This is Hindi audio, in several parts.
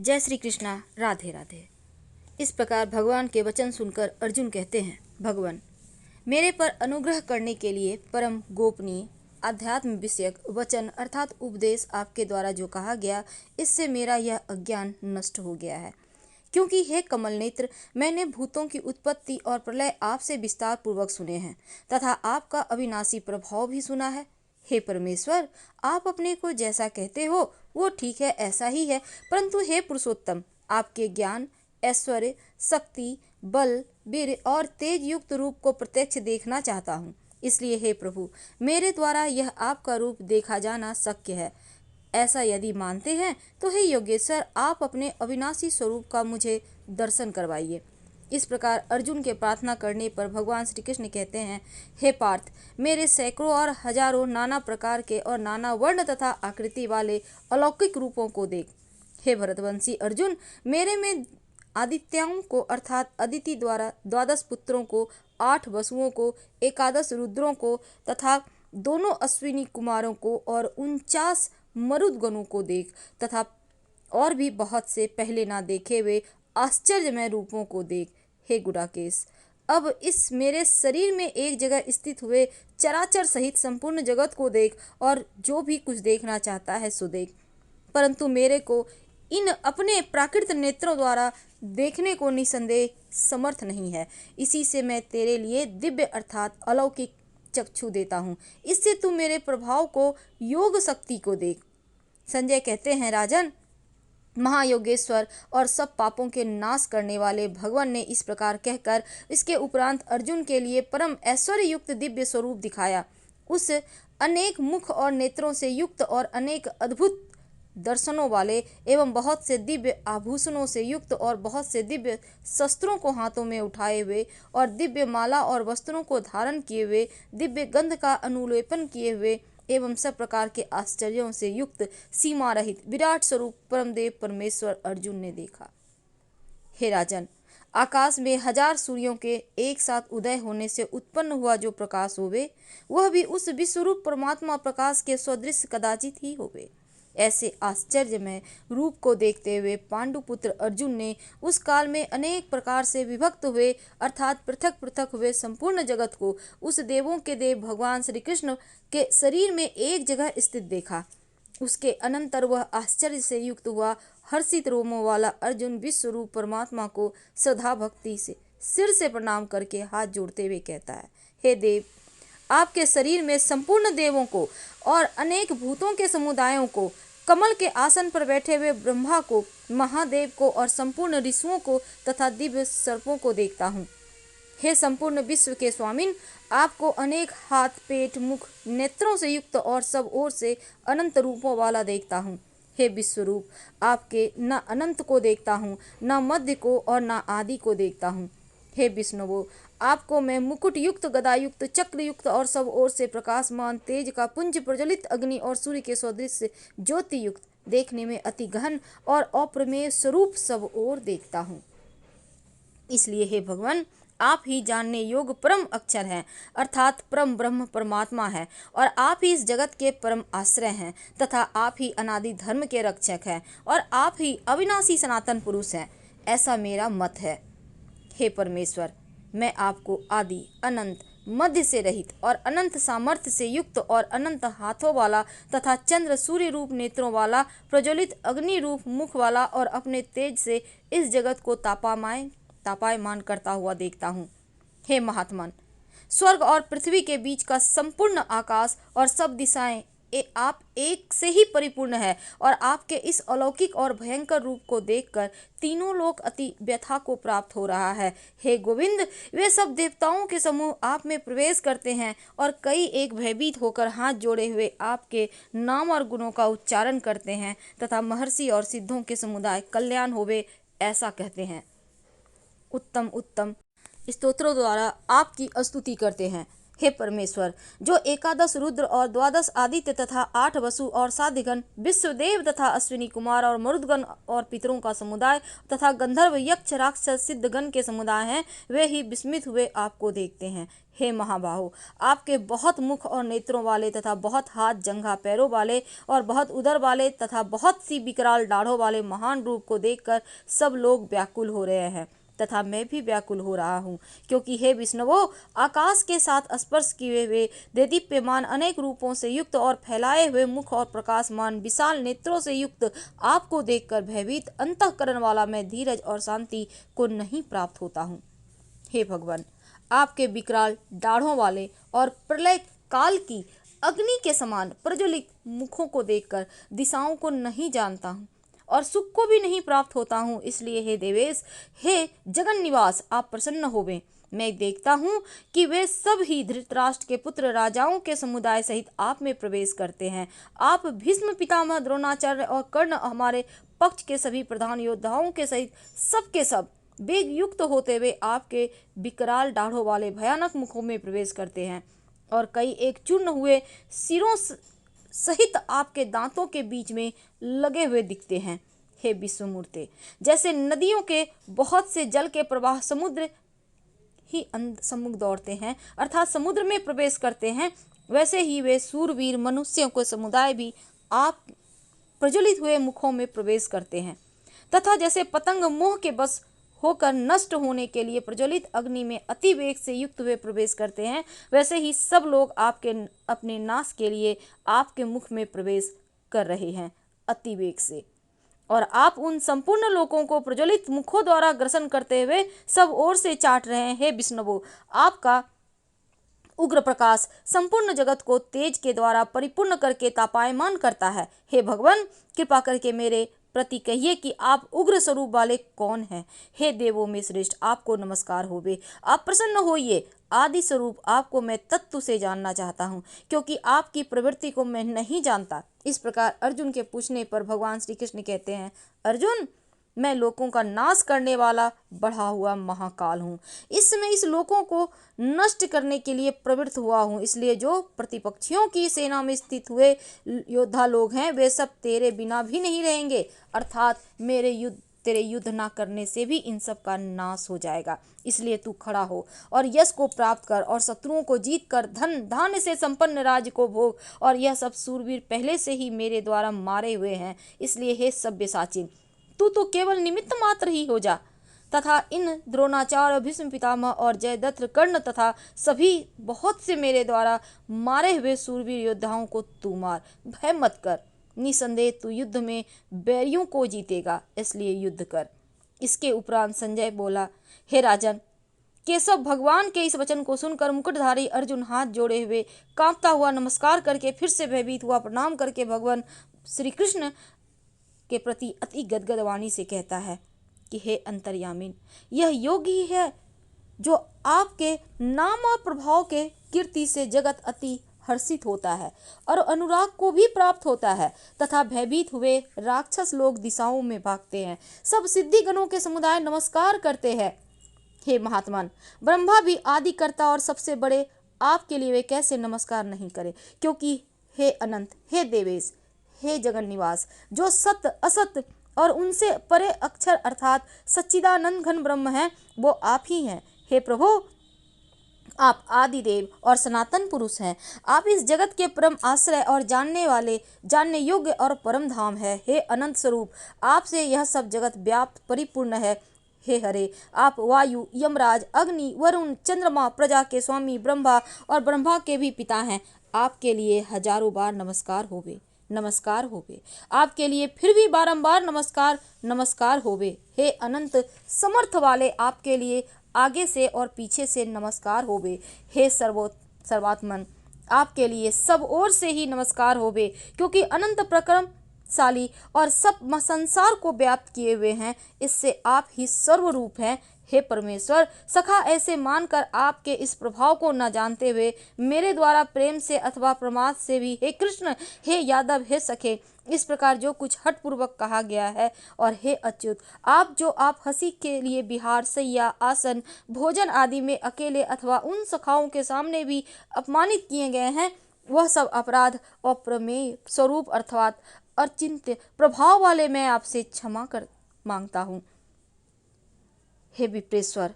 जय श्री कृष्णा। राधे राधे। इस प्रकार भगवान के वचन सुनकर अर्जुन कहते हैं, भगवान मेरे पर अनुग्रह करने के लिए परम गोपनीय आध्यात्म विषयक वचन अर्थात उपदेश आपके द्वारा जो कहा गया, इससे मेरा यह अज्ञान नष्ट हो गया है। क्योंकि हे कमल नेत्र, मैंने भूतों की उत्पत्ति और प्रलय आपसे विस्तार पूर्वक सुने हैं तथा आपका अविनाशी प्रभाव भी सुना है। हे परमेश्वर, आप अपने को जैसा कहते हो वो ठीक है, ऐसा ही है, परंतु हे पुरुषोत्तम, आपके ज्ञान, ऐश्वर्य, शक्ति, बल, वीर और तेज युक्त रूप को प्रत्यक्ष देखना चाहता हूँ। इसलिए हे प्रभु, मेरे द्वारा यह आपका रूप देखा जाना शक्य है। ऐसा यदि मानते हैं तो हे योगेश्वर, आप अपने अविनाशी स्वरूप का मुझे दर्शन करवाइए। इस प्रकार अर्जुन के प्रार्थना करने पर भगवान श्री कृष्ण कहते हैं, हे पार्थ, मेरे सैकड़ों और हजारों नाना प्रकार के और नाना वर्ण तथा आकृति वाले अलौकिक रूपों को देख। हे भरतवंशी अर्जुन, मेरे में आदित्यों को अर्थात अदिति द्वारा 12 पुत्रों को, 8 वसुओं को, 11 रुद्रों को तथा दोनों अश्विनी कुमारों को और 49 मरुदगणों को देख तथा और भी बहुत से पहले ना देखे हुए आश्चर्यमय रूपों को देख। हे गुडाकेश, अब इस मेरे शरीर में एक जगह स्थित हुए चराचर सहित संपूर्ण जगत को देख और जो भी कुछ देखना चाहता है सो देख, परंतु मेरे को इन अपने प्राकृत नेत्रों द्वारा देखने को निसंदेह समर्थ नहीं है। इसी से मैं तेरे लिए दिव्य अर्थात अलौकिक चक्षु देता हूँ, इससे तू मेरे प्रभाव को, योग शक्ति को देख। संजय कहते हैं, राजन, महायोगेश्वर और सब पापों के नाश करने वाले भगवान ने इस प्रकार कहकर इसके उपरांत अर्जुन के लिए परम ऐश्वर्य युक्त दिव्य स्वरूप दिखाया। उस अनेक मुख और नेत्रों से युक्त और अनेक अद्भुत दर्शनों वाले एवं बहुत से दिव्य आभूषणों से युक्त और बहुत से दिव्य शस्त्रों को हाथों में उठाए हुए और दिव्य माला और वस्त्रों को धारण किए हुए, दिव्य गंध का अनुलेपन किए हुए एवं सब प्रकार के आश्चर्यों से युक्त सीमा रहित विराट स्वरूप परमदेव परमेश्वर अर्जुन ने देखा। हे राजन, आकाश में 1000 सूर्यों के एक साथ उदय होने से उत्पन्न हुआ जो प्रकाश होवे, वह भी उस विश्वरूप परमात्मा प्रकाश के सदृश कदाचित ही होवे। ऐसे आश्चर्यमय रूप को देखते हुए पांडुपुत्र अर्जुन ने उस काल में अनेक प्रकार से विभक्त हुए अर्थात पृथक पृथक हुए संपूर्ण जगत को उस देवों के देव भगवान श्री कृष्ण के शरीर में एक जगह स्थित देखा। उसके अनंतर वह आश्चर्य से युक्त हुआ हर्षित रोमों वाला अर्जुन विश्वरूप परमात्मा को श्रद्धा भक्ति से सिर से प्रणाम करके हाथ जोड़ते हुए कहता है, हे देव, आपके शरीर में संपूर्ण देवों को और अनेक भूतों के समुदायों को, कमल के आसन पर बैठे हुए ब्रह्मा को, महादेव को और संपूर्ण ऋषियों को तथा दिव्य सर्पों को देखता हूँ। हे संपूर्ण विश्व के स्वामिन, आपको अनेक हाथ, पेट, मुख, नेत्रों से युक्त और सब ओर से अनंत रूपों वाला देखता हूँ। हे विश्वरूप, आपके न अनंत को देखता हूँ, न मध्य को और न आदि को देखता हूँ। हे विष्णुवो, आपको मैं मुकुट युक्त, गदा युक्त, चक्र युक्त और सब ओर से प्रकाशमान तेज का पुंज प्रज्वलित अग्नि और सूर्य के सदृश ज्योति युक्त, देखने में अति गहन और अप्रमेय स्वरूप सब ओर देखता हूँ। इसलिए हे भगवान, आप ही जानने योग्य परम अक्षर हैं अर्थात परम ब्रह्म परमात्मा है और आप ही इस जगत के परम आश्रय हैं तथा आप ही अनादि धर्म के रक्षक हैं और आप ही अविनाशी सनातन पुरुष हैं, ऐसा मेरा मत है। हे परमेश्वर, मैं आपको आदि, अनंत, मध्य से रहित और अनंत सामर्थ्य से युक्त और अनंत हाथों वाला तथा चंद्र सूर्य रूप नेत्रों वाला, प्रज्वलित अग्नि रूप मुख वाला और अपने तेज से इस जगत को तापायमान करता हुआ देखता हूँ। हे महात्मन, स्वर्ग और पृथ्वी के बीच का संपूर्ण आकाश और सब दिशाएं आप एक से ही परिपूर्ण है और आपके इस अलौकिक और भयंकर रूप को देखकर तीनों लोक अति व्यथा को प्राप्त हो रहा है। हे गोविंद, वे सब देवताओं के समूह आप में प्रवेश करते हैं और कई एक भयभीत होकर हाथ जोड़े हुए आपके नाम और गुणों का उच्चारण करते हैं तथा महर्षि और सिद्धों के समुदाय कल्याण होवे ऐसा कहते हैं। उत्तम उत्तम स्तोत्रों द्वारा आपकी स्तुति करते हैं। हे परमेश्वर, जो एकादश रुद्र और द्वादश आदित्य तथा 8 वसु और साधिगण, विश्वदेव तथा अश्विनी कुमार और मरुदगण और पितरों का समुदाय तथा गंधर्व यक्ष राक्षस सिद्धगण के समुदाय हैं, वे ही विस्मित हुए आपको देखते हैं। हे महाबाहो, आपके बहुत मुख और नेत्रों वाले तथा बहुत हाथ जंघा पैरों वाले और बहुत उदर वाले तथा बहुत सी विकराल दाढ़ों वाले महान रूप को देखकर सब लोग व्याकुल हो रहे हैं तथा मैं भी व्याकुल हो रहा हूँ, क्योंकि हे विष्णुवो, आकाश के साथ स्पर्श किए हुए देदीप्यमान अनेक रूपों से युक्त और फैलाए हुए मुख और प्रकाशमान विशाल नेत्रों से युक्त आपको देखकर भयभीत अंतःकरण वाला मैं धीरज और शांति को नहीं प्राप्त होता हूँ। हे भगवान, आपके विकराल दाढ़ों वाले और प्रलय काल की अग्नि के समान प्रज्वलित मुखों को देखकर दिशाओं को नहीं जानता हूँ और सुख को भी नहीं प्राप्त होता हूँ। इसलिए हे देवेश, हे जगन निवास, आप प्रसन्न होवें। मैं देखता हूँ कि वे सब ही धृतराष्ट्र के पुत्र राजाओं के समुदाय सहित आप में प्रवेश करते हैं। आप भीष्म, पितामह, द्रोणाचार्य और कर्ण हमारे पक्ष के सभी प्रधान योद्धाओं के सहित सबके सब वेग युक्त होते हुए आपके विकराल दाढ़ों वाले भयानक मुखों में प्रवेश करते हैं और कई एक चूर्ण हुए सिरों सहित आपके दांतों के बीच में लगे हुए दिखते हैं। हे विश्वमूर्ते, जैसे नदियों के बहुत से जल के प्रवाह समुद्र ही सम्मुख दौड़ते हैं अर्थात समुद्र में प्रवेश करते हैं, वैसे ही वे सूरवीर मनुष्यों के समुदाय भी आप प्रज्वलित हुए मुखों में प्रवेश करते हैं तथा जैसे पतंग मोह के बस होकर नष्ट होने के लिए प्रज्वलित अग्नि में अति वेग से युक्त हुए प्रवेश करते हैं, वैसे ही सब लोग आपके अपने नाश के लिए आपके मुख में प्रवेश कर रहे हैं अति वेग से, और आप उन संपूर्ण लोगों को प्रज्वलित मुखों द्वारा ग्रसन करते हुए सब ओर से चाट रहे हैं। हे विष्णुवो, आपका उग्र प्रकाश संपूर्ण जगत को तेज के द्वारा परिपूर्ण करके तापायमान करता है। हे भगवान, कृपा करके मेरे प्रति कहिए कि आप उग्र स्वरूप वाले कौन हैं। हे देवों में श्रेष्ठ, आपको नमस्कार होवे। आप प्रसन्न होइए। आदि स्वरूप आपको मैं तत्व से जानना चाहता हूँ, क्योंकि आपकी प्रवृत्ति को मैं नहीं जानता। इस प्रकार अर्जुन के पूछने पर भगवान श्री कृष्ण कहते हैं, अर्जुन, मैं लोकों का नाश करने वाला बढ़ा हुआ महाकाल हूँ। इस समय इस लोकों को नष्ट करने के लिए प्रवृत्त हुआ हूँ। इसलिए जो प्रतिपक्षियों की सेना में स्थित हुए योद्धा लोग हैं, वे सब तेरे बिना भी नहीं रहेंगे, अर्थात तेरे युद्ध ना करने से भी इन सब का नाश हो जाएगा। इसलिए तू खड़ा हो और यश को प्राप्त कर और शत्रुओं को जीत कर धन धान्य से संपन्न राज्य को भोग। और यह सब सूरवीर पहले से ही मेरे द्वारा मारे हुए हैं। इसलिए हे सव्यसाची, तू तो केवल निमित्त मात्र ही हो जा तथा इन द्रोणाचार्य, भीष्म पितामह और जयद्रथ, कर्ण तथा सभी बहुत से मेरे द्वारा मारे हुए सूरवीर योद्धाओं को तू मार। भय मत कर, निसंदेह तू युद्ध में बैरियों को जीतेगा, इसलिए युद्ध कर। इसके उपरांत संजय बोला, हे राजन, केशव भगवान के इस वचन को सुनकर मुकुटधारी अर्जुन हाथ जोड़े हुए कांपता हुआ नमस्कार करके फिर से भयभीत हुआ प्रणाम करके भगवान श्री कृष्ण के प्रति अति गदगद वाणी से कहता है कि हे अंतर्यामीन, यह योग ही है जो आपके नाम और प्रभाव के कीर्ति से जगत अति हर्षित होता है और अनुराग को भी प्राप्त होता है तथा भयभीत हुए राक्षस लोग दिशाओं में भागते हैं। सब सिद्धि गणों के समुदाय नमस्कार करते हैं। हे महात्मन, ब्रह्मा भी आदि कर्ता और सबसे बड़े आपके लिए वे कैसे नमस्कार नहीं करे, क्योंकि हे अनंत, हे देवेश, हे जगन निवास, जो सत्य असत्य और उनसे परे अक्षर अर्थात सच्चिदानंद घन ब्रह्म हैं, वो आप ही हैं। हे प्रभु, आप आदि देव और सनातन पुरुष हैं। आप इस जगत के परम आश्रय और जानने योग्य और परम धाम है। हे अनंत स्वरूप, आपसे यह सब जगत व्याप्त परिपूर्ण है। हे हरे, आप वायु, यमराज, अग्नि, वरुण, चंद्रमा, प्रजा के स्वामी ब्रह्मा और ब्रह्मा के भी पिता हैं। आपके लिए हजारों बार नमस्कार होवे। आपके लिए फिर भी बारंबार नमस्कार होवे। हे अनंत समर्थ वाले, आपके लिए आगे से और पीछे से नमस्कार होवे। हे सर्वात्मन, आपके लिए सब ओर से ही नमस्कार होवे, क्योंकि अनंत प्रक्रमशाली और सब संसार को व्याप्त किए हुए हैं। इससे आप ही सर्वरूप हैं। हे परमेश्वर, सखा ऐसे मानकर आपके इस प्रभाव को न जानते हुए मेरे द्वारा प्रेम से अथवा प्रमाद से भी हे कृष्ण, हे यादव, हे सखे, इस प्रकार जो कुछ हठपूर्वक कहा गया है, और हे अच्युत, आप हंसी के लिए विहार, शैया, आसन, भोजन आदि में अकेले अथवा उन सखाओं के सामने भी अपमानित किए गए हैं, वह सब अपराध और प्रमेय स्वरूप अर्थात अचिंत्य प्रभाव वाले मैं आपसे क्षमा कर मांगता हूँ। हे विप्रेश्वर,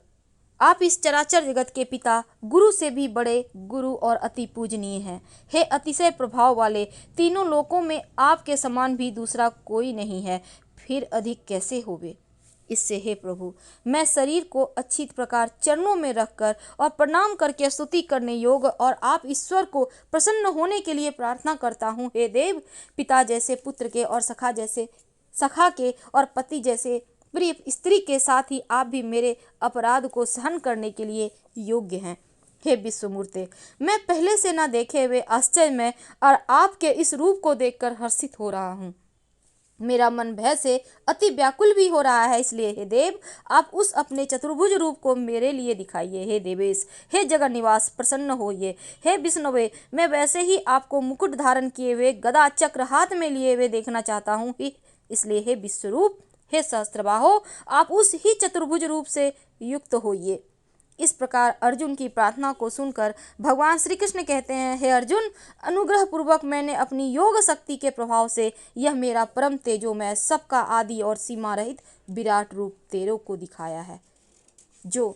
आप इस चराचर जगत के पिता, गुरु से भी बड़े गुरु और अति पूजनीय हैं। हे अतिशय प्रभाव वाले, तीनों लोकों में आपके समान भी दूसरा कोई नहीं है, फिर अधिक कैसे होवे। इससे हे प्रभु, मैं शरीर को अच्छी प्रकार चरणों में रखकर और प्रणाम करके स्तुति करने योग्य और आप ईश्वर को प्रसन्न होने के लिए प्रार्थना करता हूँ। हे देव, पिता जैसे पुत्र के और सखा के और पति जैसे प्रिय स्त्री के साथ ही आप भी मेरे अपराध को सहन करने के लिए योग्य हैं। हे विश्वमूर्ते, मैं पहले से न देखे हुए आश्चर्य में और आपके इस रूप को देखकर हर्षित हो रहा हूँ। मेरा मन भय से अति व्याकुल भी हो रहा है, इसलिए हे देव, आप उस अपने चतुर्भुज रूप को मेरे लिए दिखाइए। हे देवेश, हे जगन निवास, प्रसन्न होइए। हे विष्णुवे, मैं वैसे ही आपको मुकुट धारण किए हुए गदा चक्र हाथ में लिए हुए देखना चाहता हूँ। इसलिए हे विश्वरूप, हे सहस्त्रबाहो, आप उस ही चतुर्भुज रूप से युक्त होइए। इस प्रकार अर्जुन की प्रार्थना को सुनकर भगवान श्री कृष्ण कहते हैं, हे अर्जुन, अनुग्रह पूर्वक मैंने अपनी योग शक्ति के प्रभाव से यह मेरा परम तेजोमय, सबका आदि और सीमा रहित विराट रूप तेरे को दिखाया है, जो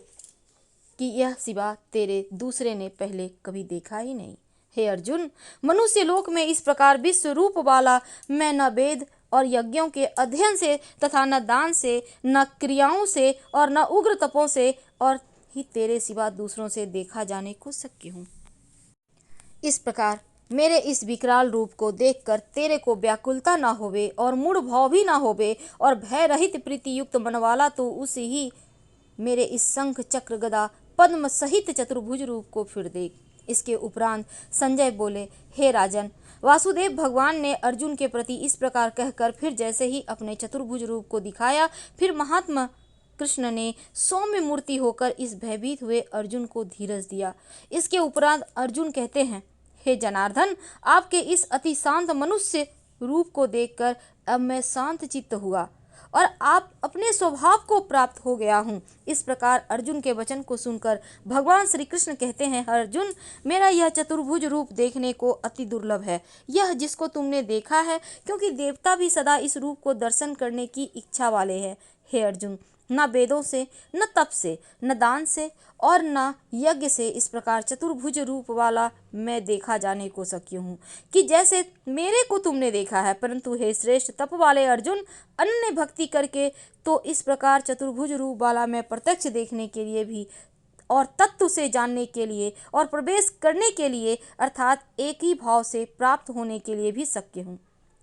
कि यह सिवा तेरे दूसरे ने पहले कभी देखा ही नहीं। हे अर्जुन, मनुष्य लोक में इस प्रकार विश्व रूप वाला मैं न वेद और यज्ञों के अध्ययन से तथा न दान से, न क्रियाओं से और न उग्र तपों से और ही तेरे सिवा दूसरों से देखा जाने को शक्य हूँ। इस प्रकार मेरे इस विकराल रूप को देखकर तेरे को व्याकुलता ना होवे और मूढ़ भाव भी ना होवे और भय रहित प्रीति युक्त मन वाला तो उसे ही मेरे इस शंख चक्र गदा पद्म सहित चतुर्भुज रूप को फिर देख। इसके उपरांत संजय बोले, हे राजन, वासुदेव भगवान ने अर्जुन के प्रति इस प्रकार कहकर फिर जैसे ही अपने चतुर्भुज रूप को दिखाया, फिर महात्मा कृष्ण ने सौम्य मूर्ति होकर इस भयभीत हुए अर्जुन को धीरज दिया। इसके उपरांत अर्जुन कहते हैं, हे जनार्दन, आपके इस अति शांत मनुष्य रूप को देखकर अब मैं शांत चित्त हुआ और आप अपने स्वभाव को प्राप्त हो गया हूँ। इस प्रकार अर्जुन के वचन को सुनकर भगवान श्री कृष्ण कहते हैं, अर्जुन, मेरा यह चतुर्भुज रूप देखने को अति दुर्लभ है, यह जिसको तुमने देखा है, क्योंकि देवता भी सदा इस रूप को दर्शन करने की इच्छा वाले हैं। हे अर्जुन, न वेदों से, न तप से, न दान से और न यज्ञ से इस प्रकार चतुर्भुज रूप वाला मैं देखा जाने को शक्य हूँ कि जैसे मेरे को तुमने देखा है। परंतु हे श्रेष्ठ तप वाले अर्जुन, अनन्य भक्ति करके तो इस प्रकार चतुर्भुज रूप वाला मैं प्रत्यक्ष देखने के लिए भी और तत्व से जानने के लिए और प्रवेश करने के लिए अर्थात एक ही भाव से प्राप्त होने के लिए भी शक्य हूँ।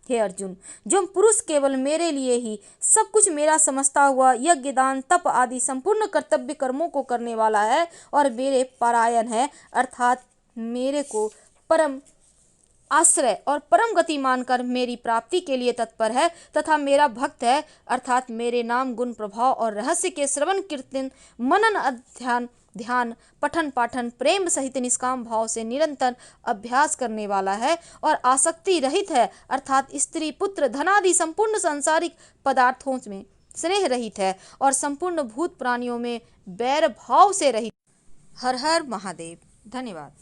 हे अर्जुन, जो पुरुष केवल मेरे लिए ही सब कुछ मेरा समझता हुआ यज्ञ, दान, तप आदि संपूर्ण कर्तव्य कर्मों को करने वाला है और मेरे परायण है, अर्थात मेरे को परम आश्रय और परम गति मानकर मेरी प्राप्ति के लिए तत्पर है तथा मेरा भक्त है, अर्थात मेरे नाम, गुण, प्रभाव और रहस्य के श्रवण, कीर्तन, मनन, अध्ययन, ध्यान, पठन पाठन प्रेम सहित निष्काम भाव से निरंतर अभ्यास करने वाला है और आसक्ति रहित है, अर्थात स्त्री, पुत्र, धनादि संपूर्ण सांसारिक पदार्थों में स्नेह रहित है और संपूर्ण भूत प्राणियों में बैर भाव से रहित। हर हर महादेव। धन्यवाद।